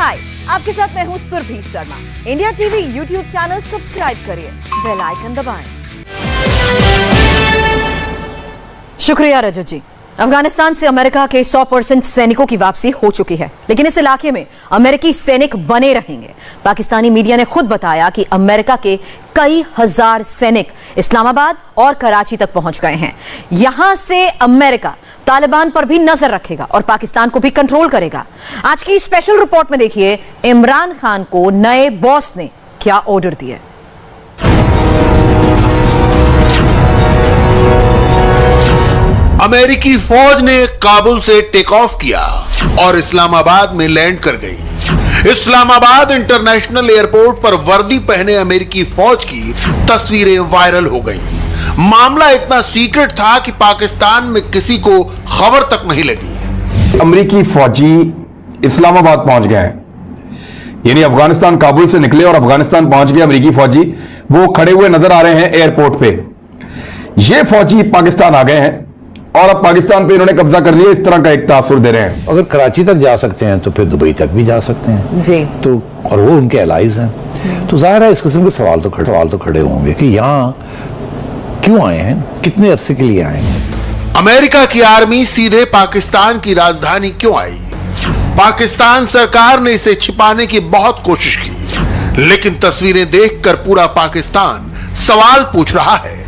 हाय, आपके साथ मैं हूं Surbhi Sharma. India TV YouTube channel subscribe करिए, बेल आइकन दबाएं। शुक्रिया रजत जी। अफगानिस्तान से अमेरिका के 100% सैनिकों की वापसी हो चुकी है, लेकिन इस इलाके में अमेरिकी सैनिक बने रहेंगे। पाकिस्तानी मीडिया ने खुद बताया कि अमेरिका के कई हजार सैनिक इस्लामाबाद और कराची तक पहुंच गए हैं। यहां से अमेरिका तालिबान पर भी नजर रखेगा और पाकिस्तान को भी कंट्रोल करेगा। आज की स्पेशल रिपोर्ट में देखिए इमरान खान को नए बॉस ने क्या ऑर्डर दिए। अमेरिकी फौज ने काबुल से टेक ऑफ किया और इस्लामाबाद में लैंड कर गई। इस्लामाबाद इंटरनेशनल एयरपोर्ट पर वर्दी पहने अमेरिकी फौज की तस्वीरें वायरल हो गईं। मामला इतना सीक्रेट था कि पाकिस्तान में किसी को खबर तक नहीं लगी। अमेरिकी फौजी इस्लामाबाद पहुंच गए हैं, यानी अफगानिस्तान काबुल से निकले और अफगानिस्तान पहुंच गए अमेरिकी फौजी। वो खड़े हुए नजर आ रहे हैं एयरपोर्ट पे। ये फौजी पाकिस्तान आ गए हैं और अब पाकिस्तान पे इन्होंने कब्जा कर लिया, इस तरह का एक तासुर दे रहे हैं। अगर कराची तक जा सकते हैं तो फिर दुबई तक भी जा सकते हैं जी। तो और वो उनके एलाइज हैं, तो जाहिर है इस किस्म के सवाल तो खड़े होंगे कि यहाँ क्यों आए हैं, कितने अरसे के लिए आए हैं। अमेरिका की आर्मी सीधे पाकिस्तान की राजधानी क्यों आई? पाकिस्तान सरकार ने इसे छिपाने की बहुत कोशिश की, लेकिन तस्वीरें देखकर पूरा पाकिस्तान सवाल पूछ रहा है।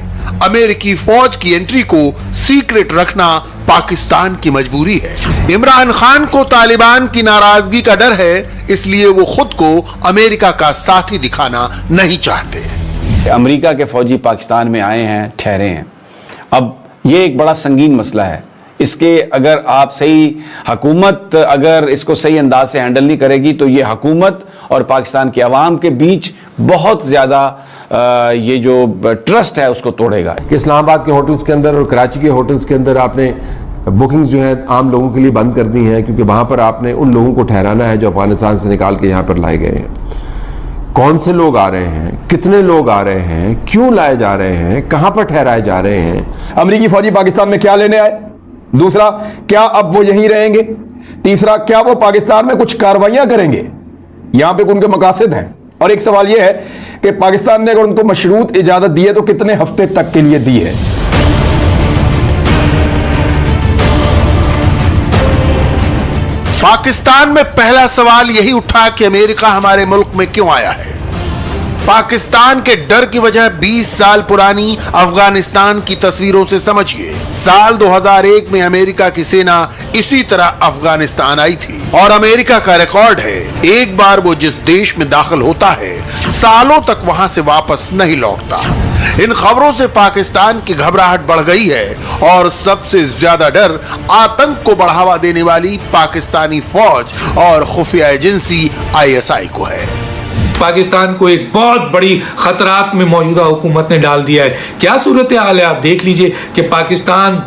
अमेरिकी फौज की एंट्री को सीक्रेट रखना पाकिस्तान की मजबूरी है। इमरान खान को तालिबान की नाराजगी का डर है, इसलिए वो खुद को अमेरिका का साथी दिखाना नहीं चाहते। अमेरिका के फौजी पाकिस्तान में आए हैं, ठहरे हैं। अब ये एक बड़ा संगीन मसला है। इसके अगर आप सही हुकूमत अगर इसको सही अंदाज से हैंडल नहीं करेगी तो ये हुकूमत और पाकिस्तान के अवाम के बीच बहुत ज़्यादा ये जो ट्रस्ट है उसको तोड़ेगा। कि इस्लामाबाद के होटल्स के अंदर और कराची के होटल्स के अंदर आपने बुकिंग्स जो है आम लोगों के लिए बंद कर दी हैं, क्योंकि वहाँ पर आपने उन लोगों को ठहराना है जो अफगानिस्तान से निकाल के यहाँ पर लाए गए हैं। कौन से लोग आ रहे हैं, कितने लोग आ रहे हैं, क्यों लाए जा रहे हैं, कहाँ पर ठहराए जा रहे हैं। अमेरिकी फौजी पाकिस्तान में क्या लेने आए? दूसरा, क्या अब वो यहीं रहेंगे? तीसरा, क्या वो पाकिस्तान में कुछ कार्रवाइयां करेंगे? यहां पे उनके मकासद हैं। और एक सवाल यह है कि पाकिस्तान ने अगर उनको मशरूत इजाजत दी है तो कितने हफ्ते तक के लिए दी है? पाकिस्तान में पहला सवाल यही उठा कि अमेरिका हमारे मुल्क में क्यों आया है। पाकिस्तान के डर की वजह 20 साल पुरानी अफगानिस्तान की तस्वीरों से समझिए। साल 2001 में अमेरिका की सेना इसी तरह अफगानिस्तान आई थी और अमेरिका का रिकॉर्ड है, एक बार वो जिस देश में दाखिल होता है सालों तक वहां से वापस नहीं लौटता। इन खबरों से पाकिस्तान की घबराहट बढ़ गई है और सबसे ज्यादा डर आतंक को बढ़ावा देने वाली पाकिस्तानी फौज और खुफिया एजेंसी ISI को है। पाकिस्तान को एक बहुत बड़ी खतरात में मौजूदा हुकूमत ने डाल दिया है। क्या सूरत हाल है, आप देख लीजिए कि पाकिस्तान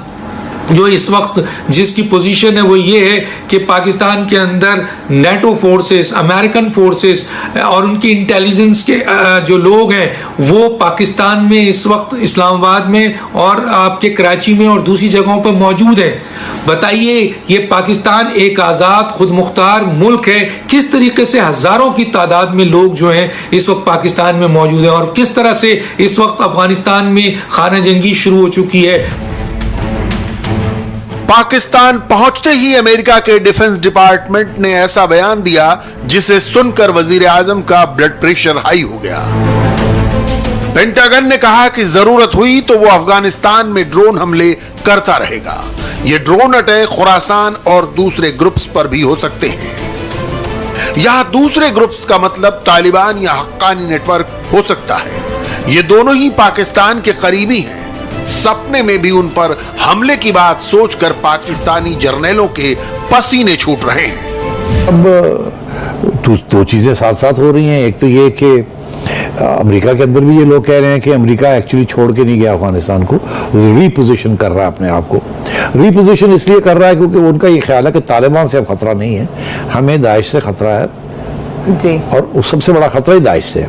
जो इस वक्त जिसकी पोजीशन है वो ये है कि पाकिस्तान के अंदर नेटो फोर्सेस, अमेरिकन फोर्सेस और उनकी इंटेलिजेंस के जो लोग हैं वो पाकिस्तान में इस वक्त इस्लामाबाद में और आपके कराची में और दूसरी जगहों पर मौजूद है। बताइए, ये पाकिस्तान एक आज़ाद खुद मुख्तार मुल्क है, किस तरीके से हज़ारों की तादाद में लोग जो हैं इस वक्त पाकिस्तान में मौजूद हैं और किस तरह से इस वक्त अफगानिस्तान में खाना जंगी शुरू हो चुकी है। पाकिस्तान पहुंचते ही अमेरिका के डिफेंस डिपार्टमेंट ने ऐसा बयान दिया जिसे सुनकर वजीर आजम का ब्लड प्रेशर हाई हो गया। पेंटागन ने कहा कि जरूरत हुई तो वो अफगानिस्तान में ड्रोन हमले करता रहेगा। ये ड्रोन अटैक खुरासान और दूसरे ग्रुप्स पर भी हो सकते हैं। यहां दूसरे ग्रुप्स का मतलब तालिबान या हक्कानी नेटवर्क हो सकता है। ये दोनों ही पाकिस्तान के करीबी हैं। सपने में भी उन पर हमले की बात सोचकर पाकिस्तानी जर्नैलों के पसीने छूट रहे हैं। अब दो चीजें साथ साथ हो रही हैं। एक तो ये कि अमेरिका के अंदर भी ये लोग कह रहे हैं कि अमेरिका एक्चुअली छोड़ के नहीं गया अफगानिस्तान को, रीपोजिशन कर रहा है अपने आप को। रीपोजिशन इसलिए कर रहा है क्योंकि उनका ये ख्याल है कि तालिबान से अब खतरा नहीं है, हमें दाइश से खतरा है। जी। और उस सबसे बड़ा खतरा ही दाइश से है।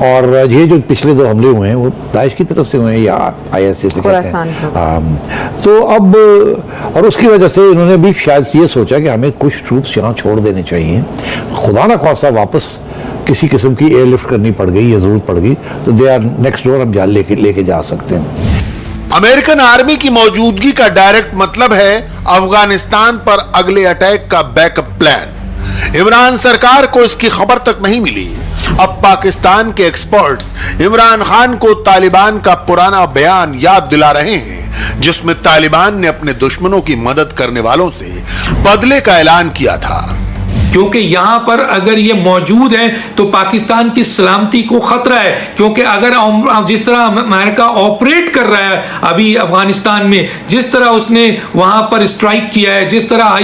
और ये जो पिछले 2 हमले हुए हैं वो दाइश की तरफ से हुए हैं या IS से कहते हैं। तो अब और उसकी वजह से इन्होंने भी शायद ये सोचा कि हमें कुछ ट्रूप्स यहाँ छोड़ देने चाहिए, खुदा ना खासा वापस किसी किस्म की एयरलिफ्ट करनी पड़ गई या जरूरत पड़ गई तो दे आर नेक्स्ट डोर, हम जान लेके जा सकते हैं। अमेरिकन आर्मी की मौजूदगी का डायरेक्ट मतलब है अफगानिस्तान पर अगले अटैक का बैकअप प्लान। इमरान सरकार को इसकी खबर तक नहीं मिली। अब पाकिस्तान के एक्सपर्ट्स इमरान खान को तालिबान का पुराना बयान याद दिला रहे हैं जिसमें तालिबान ने अपने दुश्मनों की मदद करने वालों से बदले का ऐलान किया था। क्योंकि यहां पर अगर ये मौजूद है तो पाकिस्तान की सलामती को खतरा है, क्योंकि अगर जिस तरह अमेरिका ऑपरेट कर रहा है अभी अफगानिस्तान में, जिस तरह उसने वहां पर स्ट्राइक किया है, जिस तरह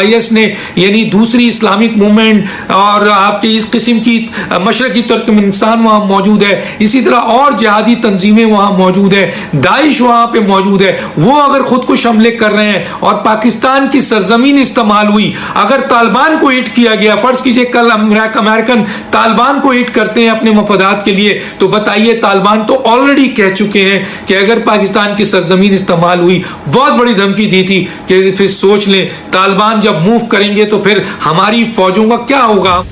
IS ने यानी दूसरी इस्लामिक मूवमेंट और आपके इस किस्म की मशरकी तुर्कमेनिस्तान वहां मौजूद है, इसी तरह और जिहादी तंजीमें वहां मौजूद है, दाइश वहां पे मौजूद है, वो अगर खुद कुछ हमले कर रहे हैं और पाकिस्तान की सरजमीन इस्तेमाल हुई, अगर तालिबान को हिट किया गया, फर्ज कीजिए कल अमेरिकन तालिबान को हिट करते हैं अपने मफादात के लिए, तो बताइए तालिबान तो ऑलरेडी कह चुके हैं कि अगर पाकिस्तान की सरजमीन इस्तेमाल हुई, बहुत बड़ी धमकी दी थी कि फिर सोच लें तालिबान जब मूव करेंगे तो फिर हमारी फौजों का क्या होगा।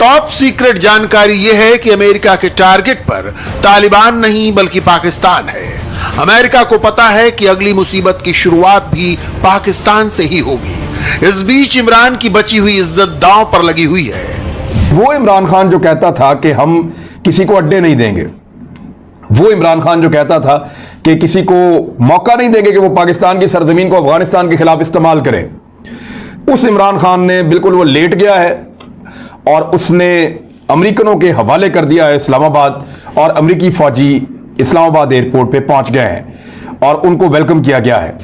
टॉप सीक्रेट जानकारी यह है कि अमेरिका के टारगेट पर तालिबान नहीं बल्कि पाकिस्तान है। अमेरिका को पता है कि अगली मुसीबत की शुरुआत भी पाकिस्तान से ही होगी। इस बीच इमरान की बची हुई इज्जत दांव पर लगी हुई है। वो इमरान खान जो कहता था कि हम किसी को अड्डे नहीं देंगे, वो इमरान खान जो कहता था कि किसी को मौका नहीं देंगे कि वो पाकिस्तान की सरजमीन को अफगानिस्तान के खिलाफ इस्तेमाल करे, उस इमरान खान ने बिल्कुल वो लेट गया है और उसने अमेरिकनों के हवाले कर दिया है इस्लामाबाद, और अमेरिकी फौजी इस्लामाबाद एयरपोर्ट पे पहुंच गए हैं और उनको वेलकम किया गया है।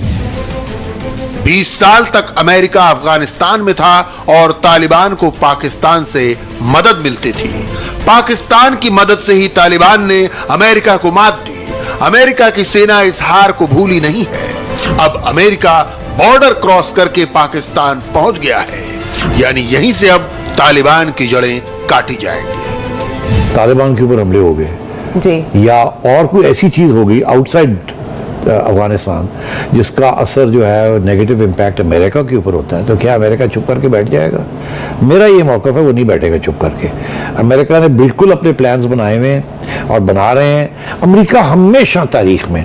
20 साल तक अमेरिका अफगानिस्तान में था और तालिबान को पाकिस्तान से मदद मिलती थी। पाकिस्तान की मदद से ही तालिबान ने अमेरिका को मात दी। अमेरिका की सेना इस हार को भूली नहीं है। अब अमेरिका बॉर्डर क्रॉस करके पाकिस्तान पहुंच गया है, यानी यहीं से अब तालिबान की जड़ें काटी जाएंगी। तालिबान के ऊपर हमले हो गए जी, या और कोई ऐसी चीज होगी आउटसाइड अफगानिस्तान जिसका असर जो है नेगेटिव इम्पैक्ट अमेरिका के ऊपर होता है, तो क्या अमेरिका चुप करके बैठ जाएगा? मेरा ये मौक़िफ़ है वो नहीं बैठेगा चुप करके। अमेरिका ने बिल्कुल अपने प्लान्स बनाए हुए हैं और बना रहे हैं। अमेरिका हमेशा तारीख में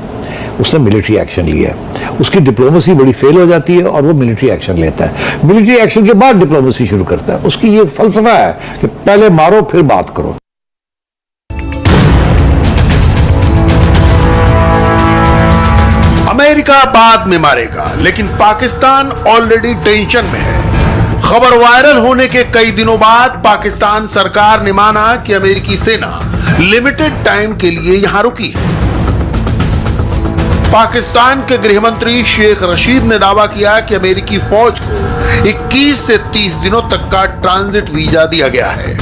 उसने मिलिट्री एक्शन लिया है। उसकी डिप्लोमेसी बड़ी फेल हो जाती है और वो मिलिट्री एक्शन लेता है। मिलिट्री एक्शन के बाद डिप्लोमेसी शुरू करता है। उसकी ये फलसफा है कि पहले मारो फिर बात करो। अमेरिका बाद में मारेगा, लेकिन पाकिस्तान ऑलरेडी टेंशन में है। खबर वायरल होने के कई दिनों बाद पाकिस्तान सरकार ने माना कि अमेरिकी सेना लिमिटेड टाइम के लिए यहां रुकी है। पाकिस्तान के गृह मंत्री शेख रशीद ने दावा किया कि अमेरिकी फौज को 21 से 30 दिनों तक का ट्रांजिट वीजा दिया गया है।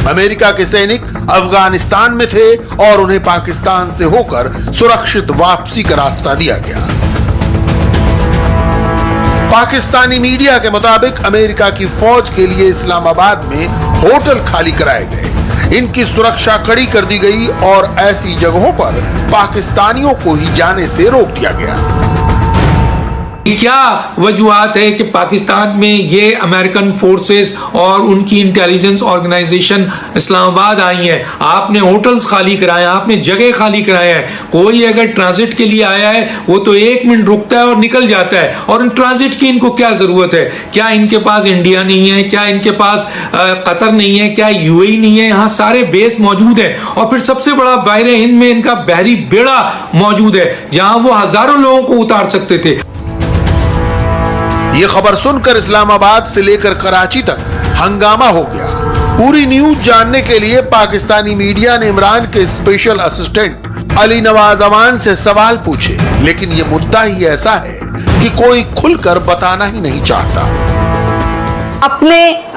अमेरिका के सैनिक अफगानिस्तान में थे और उन्हें पाकिस्तान से होकर सुरक्षित वापसी का रास्ता दिया गया। पाकिस्तानी मीडिया के मुताबिक अमेरिका की फौज के लिए इस्लामाबाद में होटल खाली कराए गए, इनकी सुरक्षा कड़ी कर दी गई और ऐसी जगहों पर पाकिस्तानियों को ही जाने से रोक दिया गया। क्या वजूहत है कि पाकिस्तान में ये अमेरिकन फोर्सेस और उनकी इंटेलिजेंस ऑर्गेनाइजेशन इस्लामाबाद आई है? आपने होटल्स खाली कराए, आपने जगह खाली कराए हैं। कोई अगर ट्रांजिट के लिए आया है वो तो 1 मिनट रुकता है और निकल जाता है, और इन ट्रांजिट की इनको क्या जरूरत है? क्या इनके पास इंडिया नहीं है? क्या इनके पास कतर नहीं है? क्या UAE नहीं है? यहाँ सारे बेस मौजूद है। और फिर सबसे बड़ा बाहर हिंद में इनका बहरी बेड़ा मौजूद है जहां वो हजारों लोगों को उतार सकते थे। यह खबर सुनकर इस्लामाबाद से लेकर कराची तक हंगामा हो गया। पूरी न्यूज जानने के लिए पाकिस्तानी मीडिया ने इमरान के स्पेशल असिस्टेंट अली नवाज अमान से सवाल पूछे, लेकिन यह मुद्दा ही ऐसा है कि कोई खुलकर बताना ही नहीं चाहता।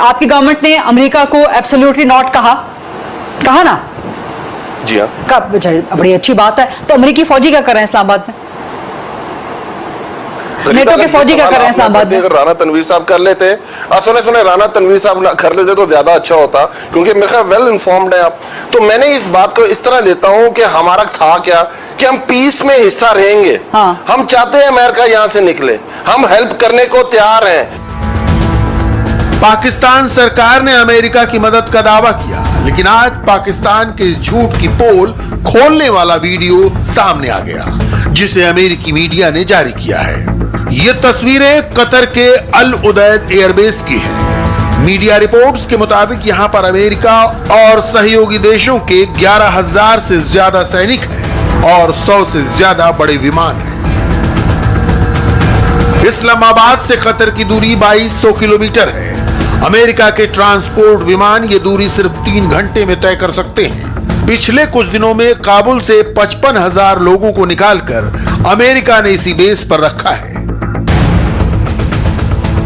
आपकी गवर्नमेंट ने अमेरिका को एब्सोल्युटली नॉट कहा ना? जी हाँ, बड़ी अच्छी बात है। तो अमेरिकी फौजी क्या कर रहे हैं इस्लामाबाद में? नेटो के फौजी क्या कर रहे हैं इस्लामाबाद में? अगर राना तनवीर साहब कर लेते, सुने राना तनवीर साहब कर लेते तो ज्यादा अच्छा होता, क्योंकि मेरे ख्याल वेल इन्फॉर्म्ड है आप। तो मैंने इस बात को इस तरह लेता हूं कि हमारा था क्या कि हम पीस में हिस्सा रहेंगे। हाँ। हम चाहते हैं अमेरिका यहां से निकले, हम हेल्प करने को तैयार हैं। पाकिस्तान सरकार ने अमेरिका की मदद का दावा किया, लेकिन आज पाकिस्तान के इस झूठ की पोल खोलने वाला वीडियो सामने आ गया, जिसे अमेरिकी मीडिया ने जारी किया है। ये तस्वीरें कतर के अल उदैद एयरबेस की हैं। मीडिया रिपोर्ट्स के मुताबिक यहां पर अमेरिका और सहयोगी देशों के 11,000 से ज्यादा सैनिक हैं और 100 से ज्यादा बड़े विमान हैं। इस्लामाबाद से कतर की दूरी 2200 किलोमीटर है। अमेरिका के ट्रांसपोर्ट विमान ये दूरी सिर्फ 3 घंटे में तय कर सकते हैं। पिछले कुछ दिनों में काबुल से 55,000 लोगों को निकालकर अमेरिका ने इसी बेस पर रखा है।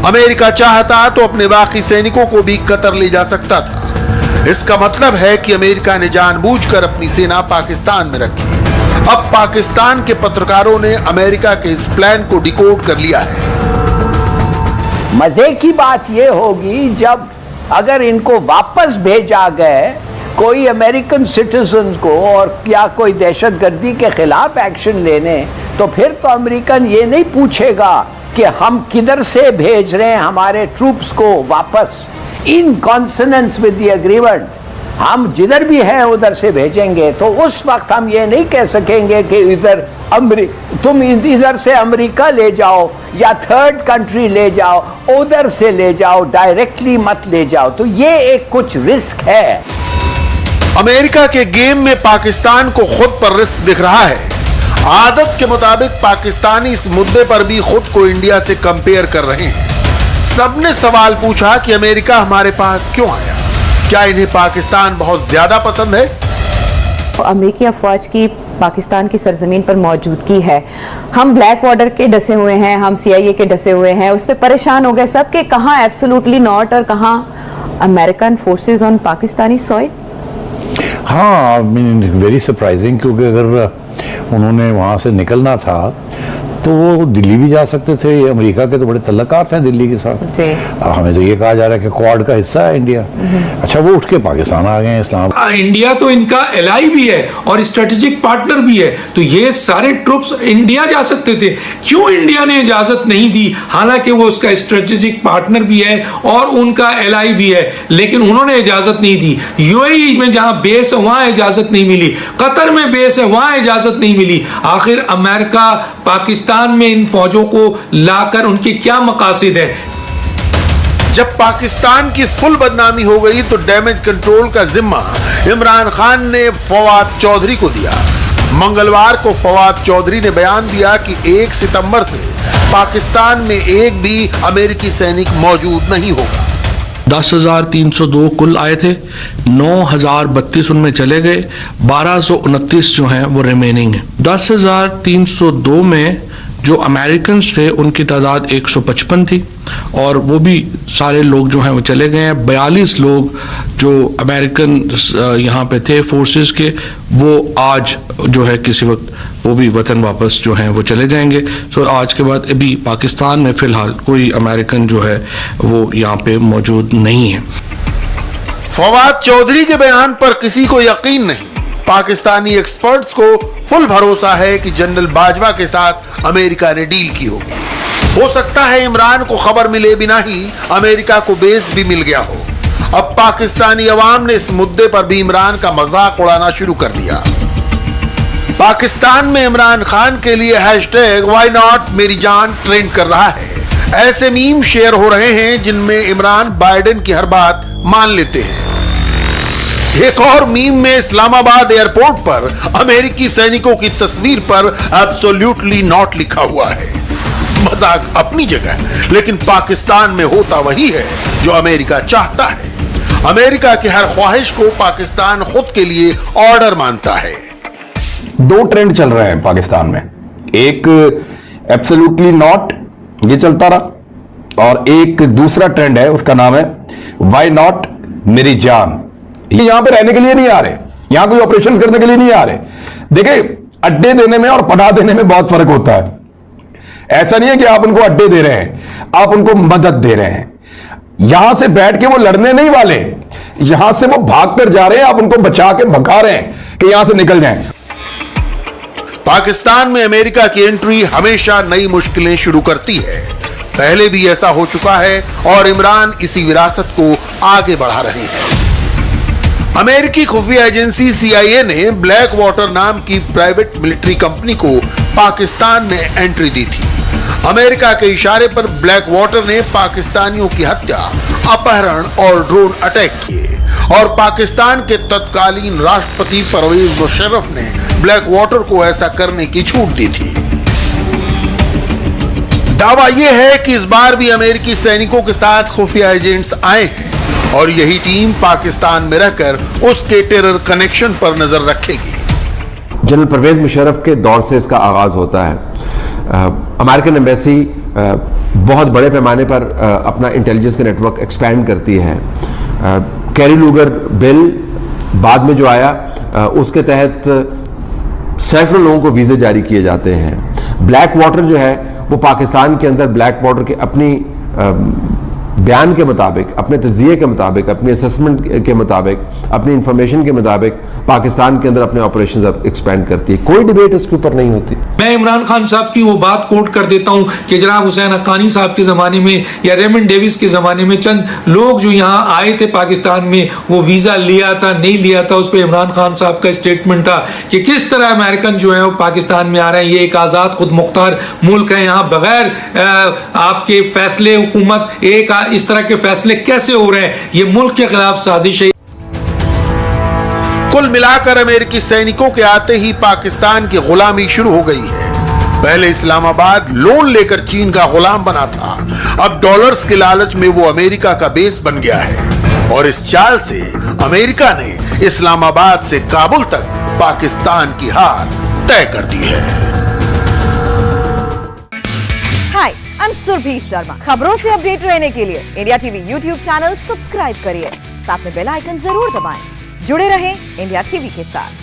अमेरिका चाहता तो अपने बाकी सैनिकों को भी कतर ले जा सकता था। इसका मतलब है कि अमेरिका ने जानबूझकर अपनी सेना पाकिस्तान में रखी। अब पाकिस्तान के पत्रकारों ने अमेरिका के इस प्लान को डिकोड कर लिया है। मजे की बात यह होगी जब अगर इनको वापस भेजा गए कोई अमेरिकन सिटीजन को और या कोई दहशतगर्दी के खिलाफ एक्शन लेने, तो फिर तो अमेरिकन ये नहीं पूछेगा कि हम किधर से भेज रहे हैं हमारे ट्रूप्स को वापस। इन कॉन्सोनेंस विद द एग्रीमेंट हम जिधर भी हैं उधर से भेजेंगे। तो उस वक्त हम ये नहीं कह सकेंगे कि इधर तुम इधर से अमेरिका ले जाओ या थर्ड कंट्री ले जाओ, उधर से ले जाओ, डायरेक्टली मत ले जाओ। तो ये एक कुछ रिस्क है। अमेरिका के गेम में पाकिस्तान को खुद पर रिस्क दिख रहा है। आदत के मुताबिक पाकिस्तानी इस मुद्दे पर भी खुद को इंडिया से कंपेयर कर रहे हैं। सबने सवाल पूछा कि अमेरिका हमारे पास क्यों आया? क्या इन्हें पाकिस्तान बहुत ज्यादा पसंद है? अमेरिकी अफवाज की पाकिस्तान की सरजमीन पर मौजूदगी है। हम ब्लैक वाटर के डसे हुए हैं, हम CIA के डसे हुए हैं, उस पर परेशान हो गए सब कि कहाँ एब्सोल्युटली नॉट और कहाँ American forces on Pakistani soil. हाँ, वेरी सरप्राइजिंग, क्योंकि अगर उन्होंने वहाँ से निकलना था तो वो दिल्ली भी जा सकते थे। ये अमेरिका के तो बड़े तल्लकात हैं दिल्ली के साथ। हमें तो ये कहा जा रहा है कि क्वाड का हिस्सा है इंडिया। अच्छा, वो उठ के पाकिस्तान आ गए हैं। इस्लाम इंडिया तो इनका एलाई भी है और स्ट्रेटेजिक पार्टनर भी है, तो ये सारे ट्रुप्स इंडिया जा सकते थे। क्यों इंडिया ने इजाजत नहीं दी? हालांकि वो उसका स्ट्रेटेजिक पार्टनर भी है और उनका एलाई भी है, लेकिन उन्होंने इजाजत नहीं दी। UAE में जहां बेस है वहां इजाजत नहीं मिली, कतर में बेस है वहां इजाजत नहीं मिली। आखिर अमेरिका पाकिस्तान में इन फौजों को लाकर उनके क्या मकासद है? जब पाकिस्तान की फुल बदनामी हो गई तो डैमेज कंट्रोल का जिम्मा इमरान खान ने फवाद चौधरी को दिया। मंगलवार को फवाद चौधरी ने बयान दिया कि 1 सितंबर से पाकिस्तान में एक भी अमेरिकी सैनिक मौजूद नहीं होगा। 10,302 कुल आए थे, 9,032 उनमें चले गए, 1,229 जो हैं वो रिमेनिंग है। 10,302 में जो अमेरिकन थे उनकी तादाद 155 थी और वो भी सारे लोग जो हैं वो चले गए हैं। 42 लोग जो अमेरिकन यहाँ पे थे फोर्सेस के, वो आज जो है किसी वक्त वो भी वतन वापस जो हैं वो चले जाएंगे। तो आज के बाद अभी पाकिस्तान में फिलहाल कोई अमेरिकन जो है वो यहाँ पे मौजूद नहीं है। फवाद चौधरी के बयान पर किसी को यकीन नहीं। पाकिस्तानी एक्सपर्ट्स को फुल भरोसा है कि जनरल बाजवा के साथ अमेरिका ने डील की होगी। हो सकता है इमरान को खबर मिले बिना ही अमेरिका को बेस भी मिल गया हो। अब पाकिस्तानी अवाम ने इस मुद्दे पर भी इमरान का मजाक उड़ाना शुरू कर दिया। पाकिस्तान में इमरान खान के लिए हैशटैग व्हाई नॉट मेरी जान ट्रेंड कर रहा है। ऐसे मीम शेयर हो रहे हैं जिनमें इमरान बाइडेन की हर बात मान लेते हैं। एक और मीम में इस्लामाबाद एयरपोर्ट पर अमेरिकी सैनिकों की तस्वीर पर एब्सोल्युटली नॉट लिखा हुआ है। मजाक अपनी जगह, लेकिन पाकिस्तान में होता वही है जो अमेरिका चाहता है। अमेरिका की हर ख्वाहिश को पाकिस्तान खुद के लिए ऑर्डर मानता है। 2 ट्रेंड चल रहे हैं पाकिस्तान में, एक एब्सोल्युटली नॉट ये चलता रहा और एक दूसरा ट्रेंड है, उसका नाम है व्हाई नॉट मेरी जान। ये यहां पे रहने के लिए नहीं आ रहे, यहां कोई ऑपरेशन करने के लिए नहीं आ रहे। देखिए, अड्डे देने में और पनाह देने में बहुत फर्क होता है। ऐसा नहीं है कि आप उनको अड्डे दे रहे हैं, आप उनको मदद दे रहे हैं। यहां से बैठ के वो लड़ने नहीं वाले, यहां से वो भाग कर जा रहे हैं, आप उनको बचा के भगा रहे हैं कि यहां से निकल जाएं। पाकिस्तान में अमेरिका की एंट्री हमेशा नई मुश्किलें शुरू करती है। पहले भी ऐसा हो चुका है और इमरान इसी विरासत को आगे बढ़ा रहे हैं। अमेरिकी खुफिया एजेंसी CIA ने ब्लैक वाटर नाम की प्राइवेट मिलिट्री कंपनी को पाकिस्तान में एंट्री दी थी। अमेरिका के इशारे पर ब्लैक वाटर ने पाकिस्तानियों की हत्या, अपहरण और ड्रोन अटैक किए और पाकिस्तान के तत्कालीन राष्ट्रपति परवेज मुशर्रफ ने ब्लैक वाटर को ऐसा करने की छूट दी थी। दावा यह है कि इस बार भी अमेरिकी सैनिकों के साथ खुफिया एजेंट्स आए हैं और यही टीम पाकिस्तान में रहकर उसके टेरर कनेक्शन पर नजर रखेगी। जनरल परवेज मुशर्रफ के दौर से इसका आगाज होता है। अमेरिकन एम्बेसी बहुत बड़े पैमाने पर अपना इंटेलिजेंस का नेटवर्क एक्सपैंड करती है। कैरी लूगर बिल बाद में जो आया उसके तहत सैकड़ों लोगों को वीजे जारी किए जाते हैं। ब्लैक वाटर जो है वो पाकिस्तान के अंदर ब्लैक वाटर के अपनी बयान के मुताबिक, अपने तज्जिए के मुताबिक, अपनी असेसमेंट के मुताबिक, अपनी इंफॉर्मेशन के मुताबिक पाकिस्तान के अंदर अपने ऑपरेशंस एक्सपेंड करती है। कोई डिबेट उसके ऊपर नहीं होती। मैं इमरान खान साहब की वो बात कोट कर देता हूं कि जनाब हुसैन हक्कानी साहब के जमाने में या रेमंड डेविस के जमाने में चंद लोग जो यहाँ आए थे पाकिस्तान में, वो वीजा लिया था नहीं लिया था, उस पर इमरान खान साहब का स्टेटमेंट था कि किस तरह अमेरिकन जो है वो पाकिस्तान में आ रहे हैं। ये एक आजाद खुद मुख्तार मुल्क है, यहाँ बगैर आपके फैसले हुकूमत एक इस तरह के फैसले कैसे हो रहे हैं, ये मुल्क के खिलाफ साजिश है। कुल मिलाकर अमेरिकी सैनिकों के आते ही पाकिस्तान की गुलामी शुरू हो गई है। पहले इस्लामाबाद लोन लेकर चीन का गुलाम बना था, अब डॉलर्स के लालच में वो अमेरिका का बेस बन गया है और इस चाल से अमेरिका ने इस्लामाबाद से काबुल तक पाकिस्तान की हार तय कर दी है। हाय, आई एम सुरभि शर्मा। खबरों से अपडेट रहने के लिए India TV YouTube channel subscribe करिए, साथ में बेल आइकन जरूर दबाएं। जुड़े रहें इंडिया टीवी के साथ।